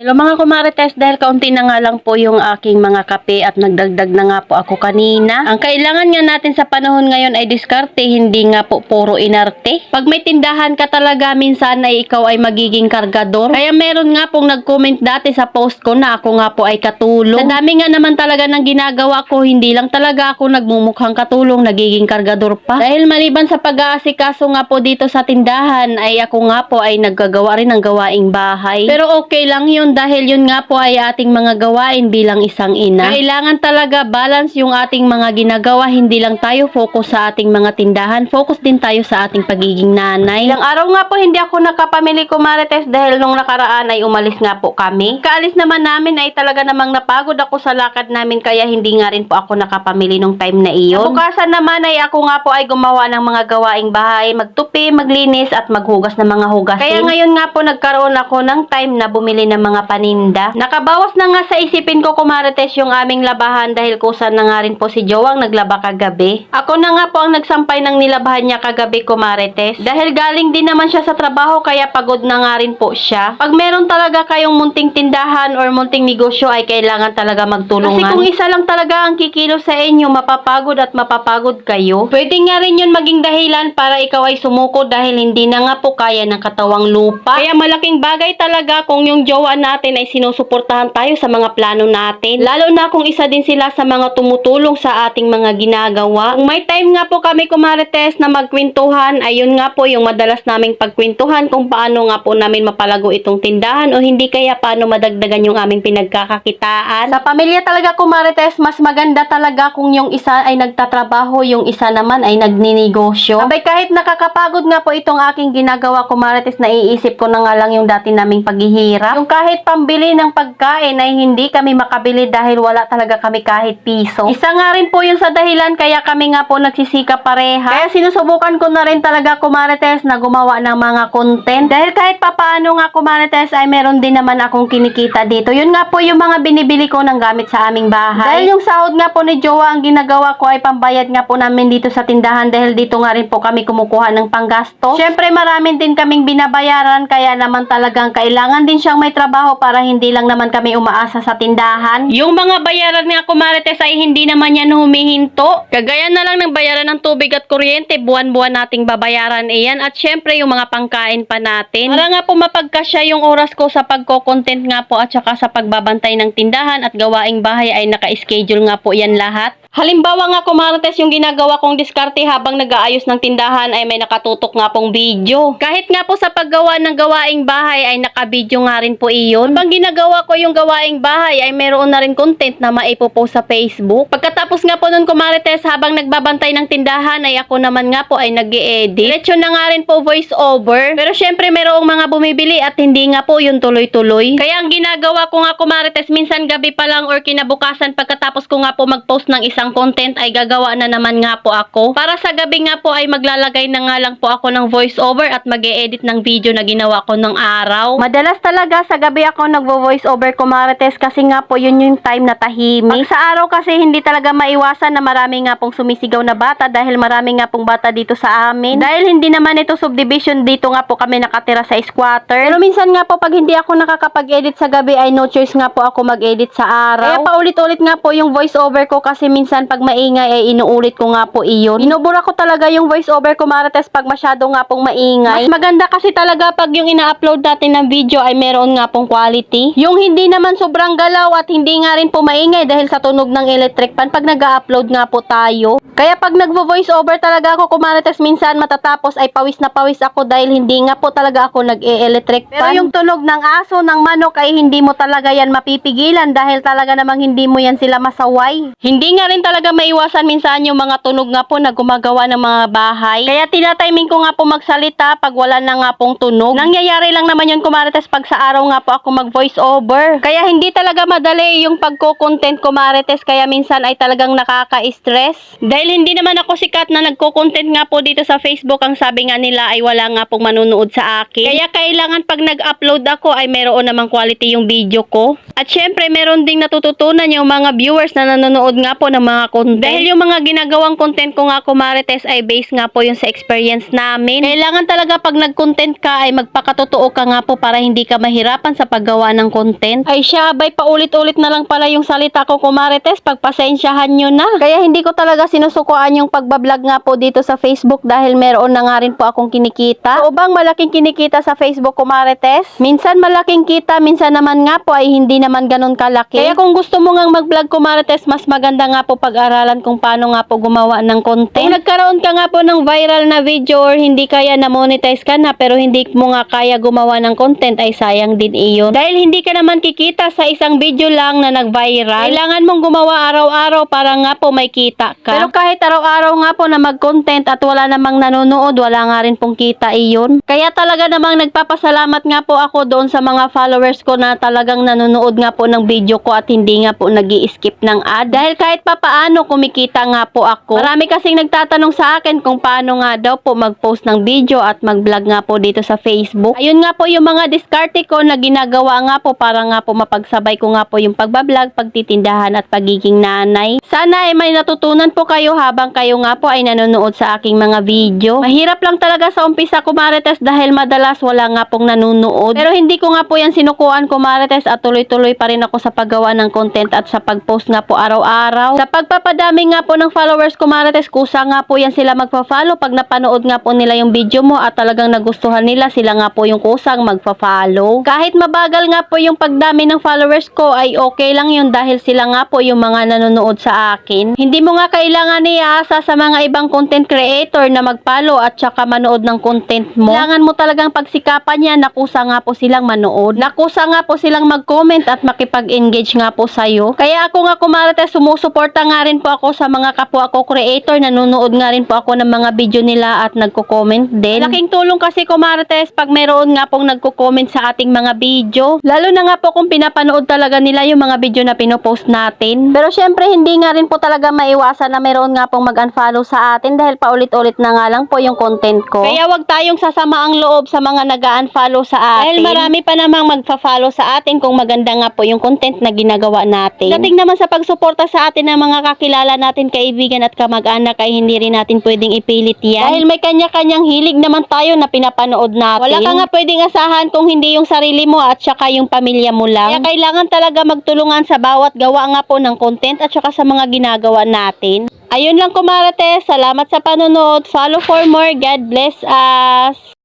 Hello mga kumarites, dahil kaunti na nga lang po yung aking mga kape at nagdagdag na nga po ako kanina. Ang kailangan nga natin sa panahon ngayon ay diskarte, hindi nga po puro inarte. Pag may tindahan ka talaga, minsan ay ikaw ay magiging kargador. Kaya meron nga pong nag-comment dati sa post ko na ako nga po ay katulong. Sa dami nga naman talaga ng ginagawa ko, hindi lang talaga ako nagmumukhang katulong, nagiging kargador pa. Dahil maliban sa pag-aasikaso nga po dito sa tindahan, ay ako nga po ay naggagawa rin ng gawaing bahay. Pero okay lang yun dahil yun nga po ay ating mga gawain bilang isang ina. Kailangan talaga balance yung ating mga ginagawa, hindi lang tayo focus sa ating mga tindahan, focus din tayo sa ating pagiging nanay. Ilang araw nga po hindi ako nakapamili kumarites dahil nung nakaraan ay umalis nga po kami. Kaalis naman namin ay talaga namang napagod ako sa lakad namin kaya hindi nga rin po ako nakapamili nung time na iyon. Bukasan naman ay ako nga po ay gumawa ng mga gawaing bahay, magtupi, maglinis at maghugas ng mga hugasin. Kaya ngayon nga po nagkaroon ako ng time na bumili ng mga paninda. Nakabawas na nga sa isipin ko kumarites yung aming labahan dahil kusa na nga rin po si Jowang naglaba kagabi. Ako na nga po ang nagsampay ng nilabahan niya kagabi kumarites. Dahil galing din naman siya sa trabaho kaya pagod na nga rin po siya. Pag meron talaga kayong munting tindahan or munting negosyo ay kailangan talaga magtulungan. Kasi kung isa lang talaga ang kikilos sa inyo, mapapagod at mapapagod kayo. Pwede nga rin yun maging dahilan para ikaw ay sumuko dahil hindi na nga po kaya ng katawang lupa. Kaya malaking bagay talaga kung yung jowa natin ay sinusuportahan tayo sa mga plano natin. Lalo na kung isa din sila sa mga tumutulong sa ating mga ginagawa. Kung may time nga po kami kumarites na magkwentuhan, ayun nga po yung madalas naming pagkwentuhan kung paano nga po namin mapalago itong tindahan o hindi kaya paano madagdagan yung aming pinagkakakitaan. Sa pamilya talaga kumarites, mas maganda talaga kung yung isa ay nagtatrabaho, yung isa naman ay nagninegosyo. Abay kahit nakakapagod nga po itong aking ginagawa kumarites, naiisip ko na nga lang yung dati naming paghihirap. Yung kahit pambili ng pagkain ay hindi kami makabili dahil wala talaga kami kahit piso. Isa nga rin po yung sa dahilan kaya kami nga po nagsisikap pareha. Kaya sinusubukan ko na rin talaga kumarites na gumawa ng mga content. Dahil kahit papaano nga kumarites ay meron din naman akong kinikita dito. Yun nga po yung mga binibili ko ng gamit sa aming bahay. Dahil yung sahod nga po ni Jowa ang ginagawa ko ay pambayad nga po namin dito sa tindahan dahil dito nga rin po kami kumukuha ng panggasto. Syempre maraming din kaming binabayaran kaya naman talagang kailangan din siyang may trabaho para hindi lang naman kami umaasa sa tindahan. Yung mga bayaran nga kumarites ay hindi naman yan humihinto. Kagaya na lang ng bayaran ng tubig at kuryente, buwan-buwan nating babayaran iyan at syempre yung mga pangkain pa natin. Para nga po mapagkasya yung oras ko sa pagko-content nga po at saka sa pagbabantay ng tindahan at gawaing bahay ay naka-schedule nga po yan lahat. Halimbawa nga kumarites yung ginagawa kong diskarte habang nag-aayos ng tindahan ay may nakatutok nga pong video. Kahit nga po sa paggawa ng gawaing bahay ay naka-video nga rin po iyon. Habang ginagawa ko yung gawaing bahay ay meron na rin content na maipopost sa Facebook. Pagkatapos nga po nun kumarites habang nagbabantay ng tindahan ay ako naman nga po ay nag-i-edit. Diretso na nga rin po voice over. Pero syempre merong mga bumibili at hindi nga po yun tuloy-tuloy. Kaya ang ginagawa ko nga kumarites minsan gabi pa lang or kinabukasan pagkatapos ko nga po mag-post ng isang content ay gagawa na naman nga po ako. Para sa gabi nga po ay maglalagay na nga lang po ako ng voice over at mag-e-edit ng video na ginawa ko ng araw. Madalas talaga sa gabi ako nagvo-voice over kumarites kasi nga po yun yung time na tahimik. Pag sa araw kasi hindi talaga maiwasan na marami nga pong sumisigaw na bata dahil marami nga pong bata dito sa amin. Dahil hindi naman ito subdivision, dito nga po kami nakatira sa squatter. Pero minsan nga po pag hindi ako nakakapag-edit sa gabi ay no choice nga po ako mag-edit sa araw. Kaya paulit-ulit nga po yung voice over ko kasi minsan pag maingay ay inuulit ko nga po iyon. Binubura ko talaga yung voice over kumarites pag masyado nga pong maingay. Mas maganda kasi talaga pag yung ina-upload natin ng video ay meron nga pong quality. Yung hindi naman sobrang galaw at hindi nga rin po maingay dahil sa tunog ng electric pan pag nag-upload nga po tayo. Kaya pag nagvo-voice over talaga ako kumarites minsan matatapos ay pawis na pawis ako dahil hindi nga po talaga ako nag-e-electric pan. Pero yung tunog ng aso, ng manok ay hindi mo talaga yan mapipigilan dahil talaga namang hindi mo yan sila masaway. Hindi nga rin talaga maiwasan minsan yung mga tunog nga po na gumagawa ng mga bahay. Kaya tinatiming ko nga po magsalita pag wala na nga pong tunog. Nangyayari lang naman yun kumarites pag sa araw nga po ako mag-voice over. Kaya hindi talaga madali yung pagko-content kumarites kaya minsan ay talagang nakaka-stress. Dahil hindi naman ako sikat na nagko-content nga po dito sa Facebook, ang sabi nga nila ay wala nga pong manunood sa akin. Kaya kailangan pag nag-upload ako ay meron namang quality yung video ko. At syempre meron ding natututunan yung mga viewers na nanonood nga po ng mga content. Dahil yung mga ginagawang content ko nga kumarites ay based nga po yung sa experience namin. Kailangan talaga pag nag-content ka ay magpakatotoo ka nga po para hindi ka mahirapan sa paggawa ng content. Ay siya, abay paulit-ulit na lang pala yung salita ko kumarites, pagpasensyahan nyo na. Kaya hindi ko talaga sinusukuan yung pagbablog nga po dito sa Facebook dahil meron na nga rin po akong kinikita. O bang malaking kinikita sa Facebook kumarites? Minsan malaking kita, minsan naman nga po ay hindi naman ganun kalaki. Kaya kung gusto mo nga mag-vlog kumarites, mas maganda nga po pag-aralan kung paano nga po gumawa ng content. Kung nagkaroon ka nga po ng viral na video or hindi kaya na-monetize ka na pero hindi mo nga kaya gumawa ng content ay sayang din iyon. Dahil hindi ka naman kikita sa isang video lang na nag-viral. Kailangan mong gumawa araw-araw para nga po may kita ka. Pero kahit araw-araw nga po na mag-content at wala namang nanonood, wala nga rin pong kita iyon. Kaya talaga namang nagpapasalamat nga po ako doon sa mga followers ko na talagang nanonood nga po ng video ko at hindi nga po nag-i-skip ng ad. Dahil kahit papaano kumikita nga po ako. Marami kasing nagtatanong sa akin kung paano nga daw po mag-post ng video at mag-vlog nga po dito sa Facebook. Ayun nga po yung mga diskarte ko na ginagawa nga po para nga po mapagsabay ko nga po yung pagbablog, pagtitindahan at pagiging nanay. Sana ay may natutunan po kayo habang kayo nga po ay nanonood sa aking mga video. Mahirap lang talaga sa umpisa kumarites dahil madalas wala nga pong nanonood. Pero hindi ko nga po yan sinukuan kumarites at tuloy-tuloy pa rin ako sa paggawa ng content at sa pag-post nga po araw-araw. Sa pagpapadami nga po ng followers kumarites, kusa nga po yan sila magpa-follow pag napanood nga po nila yung video mo at talagang nagustuhan nila, sila nga po yung kusang magpa-follow. Kahit mabagal nga po yung pagdami ng followers ko ay okay lang yun dahil sila nga po yung mga nanonood sa akin. Hindi mo nga kailangan iasa sa mga ibang content creator na mag-follow at saka manood ng content mo. Kailangan mo talagang pagsikapan yan na kusa nga po silang manood. Nakusa nga po silang mag-comment at makipag-engage nga po sa'yo. Kaya ako nga kumarites, sumusuporta nga rin po ako sa mga kapwa ko creator. Nanonood nga rin po ako ng mga video nila at nagko-comment din. Laking tulong kasi kumarites pag mayroon nga pong nagko-comment sa ating mga video. Lalo na nga po kung pinapanood talaga nila yung mga video na pinopost natin. Pero syempre hindi nga rin po talaga maiwasan na mayroon nga pong mag-unfollow sa atin dahil paulit-ulit na nga lang po yung content ko. Kaya wag tayong sasama ang loob sa mga nag-unfollow sa atin. Dahil marami pa namang magfa-follow sa atin kung maganda nga po yung content na ginagawa natin. Dating naman sa pagsuporta sa atin ng mga kakilala natin, kaibigan at kamag-anak ay hindi rin natin pwedeng ipilit yan. Dahil may kanya-kanyang hilig naman tayo na pinapanood natin. Wala ka nga pwedeng asahan kung hindi yung sarili mo at saka yung pamilya mo lang. Kaya kailangan talaga magtulungan sa bawat gawa nga po ng content at saka sa mga ginagawa natin. Ayun lang kumarites, salamat sa panonood. Follow for more. God bless us.